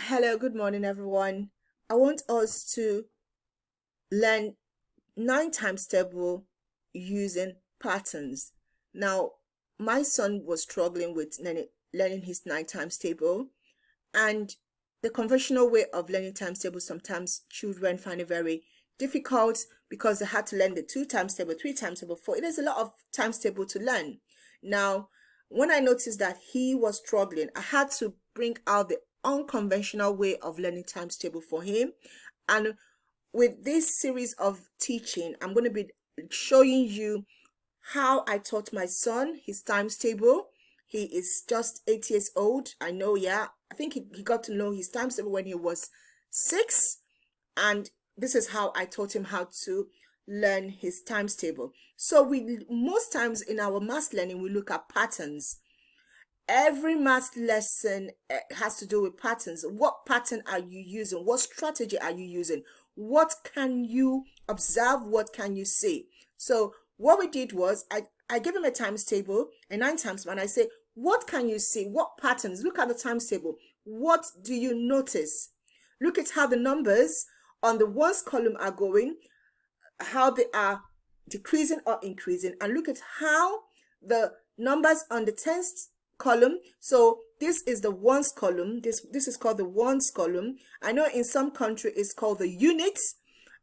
Hello, good morning, everyone. I want us to learn 9 times table using patterns. Now, my son was struggling with learning his 9 times table, and the conventional way of learning times table, sometimes children find it very difficult because they had to learn the 2 times table, 3 times table, four. It is a lot of times table to learn. Now, when I noticed that he was struggling, I had to bring out the unconventional way of learning times table for him. And with this series of teaching, I'm going to be showing you how I taught my son his times table. He is just 8 years old. I know, yeah. I think he got to know his times table when he was 6. And this is how I taught him how to learn his times table. So most times in our math learning, we look at patterns. Every math lesson has to do with patterns. What pattern are you using? What strategy are you using? What can you observe? What can you see? So what we did was I gave him a times table, a 9 times, and I say, what can you see? What patterns? Look at the times table. What do you notice? Look at how the numbers on the ones column are going, how they are decreasing or increasing, and look at how the numbers on the tens column. So this is the ones column. This is called the ones column. I know in some country it's called the units,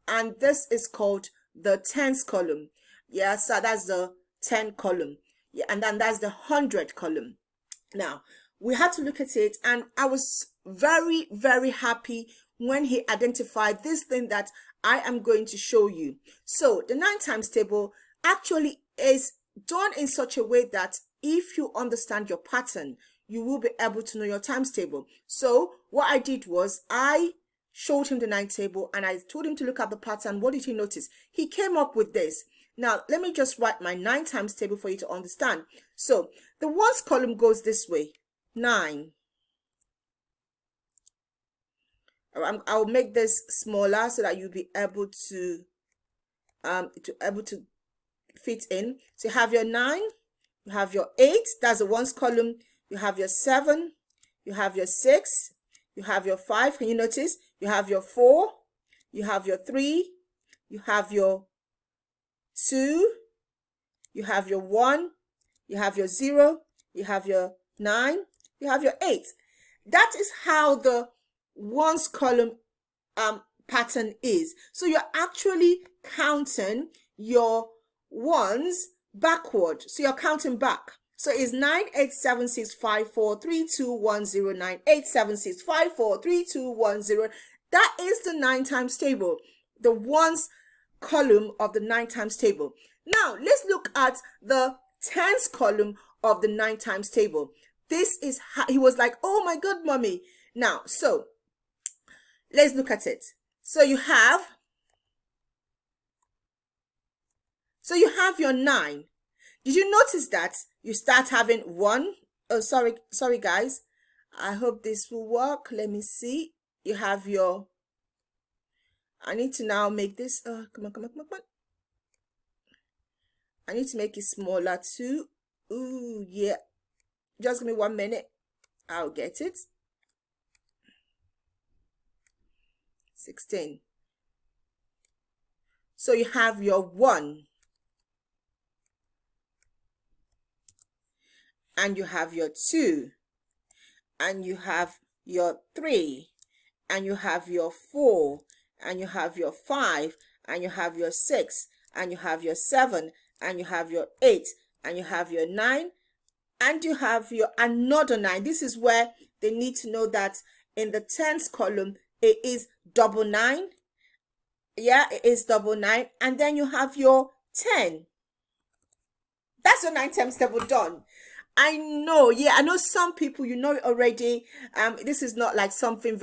and this is called the tens column. Yeah, so that's the 10 column. Yeah, and then that's the 100 column. Now we had to look at it, and I was very, very happy when he identified this thing that I am going to show you. So the 9 times table actually is done in such a way that if you understand your pattern, you will be able to know your times table. So what I did was I showed him the 9 table and I told him to look at the pattern. What did he notice? He came up with this. Now, let me just write my 9 times table for you to understand. So the ones column goes this way, 9. I'll make this smaller so that you'll be able to fit in. So you have your 9, you have your 8, that's the ones column, you have your 7, you have your 6, you have your 5, can you notice? You have your 4, you have your 3, you have your 2, you have your 1, you have your 0, you have your 9, you have your 8. That is how the ones column pattern is. So you're actually counting your ones backward. So you're counting back. So it's 9, 8, 7, 6, 5, 4, 3, 2, 1, 0, 9, 8, 7, 6, 5, 4, 3, 2, 1, 0. That is the 9 times table, the ones column of the 9 times table. Now let's look at the tens column of the 9 times table. This is how he was like, oh my God, mommy. Now, so let's look at it. So you have your 9. Did you notice that you start having 1? Oh, sorry guys. I hope this will work. Let me see. You have your, I need to now make this, come on. I need to make it smaller too. Ooh, yeah. Just give me 1 minute. I'll get it. 16. So you have your 1. And you have your 2. And you have your 3. And you have your 4. And you have your 5. And you have your 6. And you have your 7. And you have your 8. And you have your 9. And you have your another 9. This is where they need to know that in the tens column, it is double 9. Yeah, it is double 9. And then you have your 10. That's your 9 times table done. I know, yeah, I know some people, you know it already. This is not like something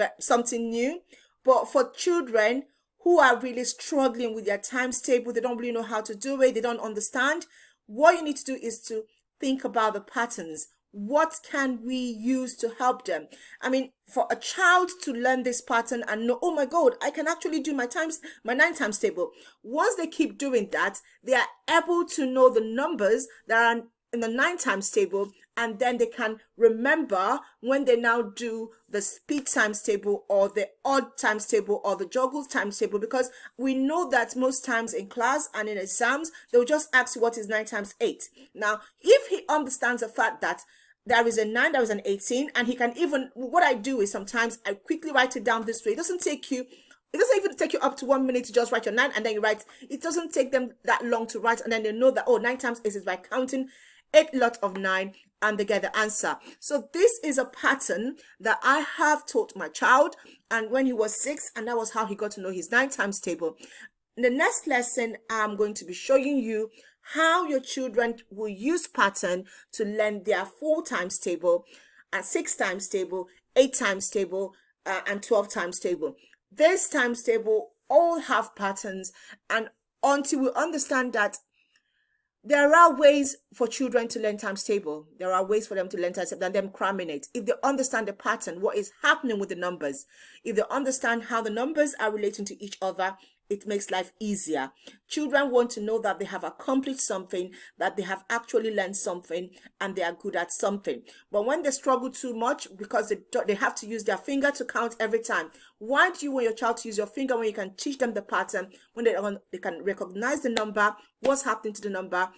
new, but for children who are really struggling with their times table, they don't really know how to do it, they don't understand. What you need to do is to think about the patterns. What can we use to help them? I mean, for a child to learn this pattern and know, oh my God, I can actually do my 9 times table. Once they keep doing that, they are able to know the numbers that are in the 9 times table, and then they can remember when they now do the speed times table or the odd times table or the juggles times table, because we know that most times in class and in exams they'll just ask you what is 9 times 8. Now if he understands the fact that there is a 9, there is an 18, and he can even, what I do is sometimes I quickly write it down this way. It doesn't even take you up to 1 minute to just write your 9 and then you write. It doesn't take them that long to write, and then they know that, oh, 9 times 8 is by counting 8 lots of 9, and they get the answer. So this is a pattern that I have taught my child, and when he was 6, and that was how he got to know his 9 times table. In the next lesson, I'm going to be showing you how your children will use pattern to learn their 4 times table, and 6 times table, 8 times table, and 12 times table. This times table all have patterns, and until we understand that there are ways for children to learn times table, there are ways for them to learn times table than them cramming it. If they understand the pattern, what is happening with the numbers, if they understand how the numbers are relating to each other, it makes life easier. Children want to know that they have accomplished something, that they have actually learned something, and they are good at something. But when they struggle too much because they have to use their finger to count every time, why do you want your child to use your finger when you can teach them the pattern, when they can recognize the number, what's happening to the number,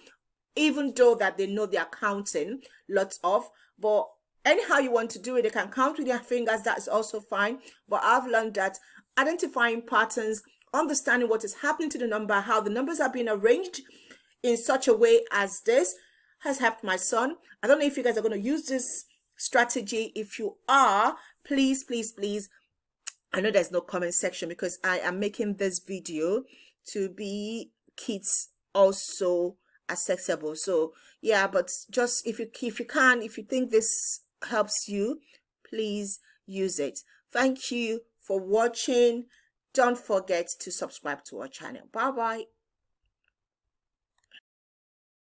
even though that they know they are counting lots of, but anyhow you want to do it, they can count with their fingers, that's also fine. But I've learned that identifying patterns, understanding what is happening to the number, how the numbers are being arranged in such a way as this, has helped my son. I don't know if you guys are going to use this strategy. If you are, please, I know there's no comment section because I am making this video to be kids also accessible. So yeah, but just if you think this helps you, please use it. Thank you for watching. Don't forget to subscribe to our channel. Bye bye.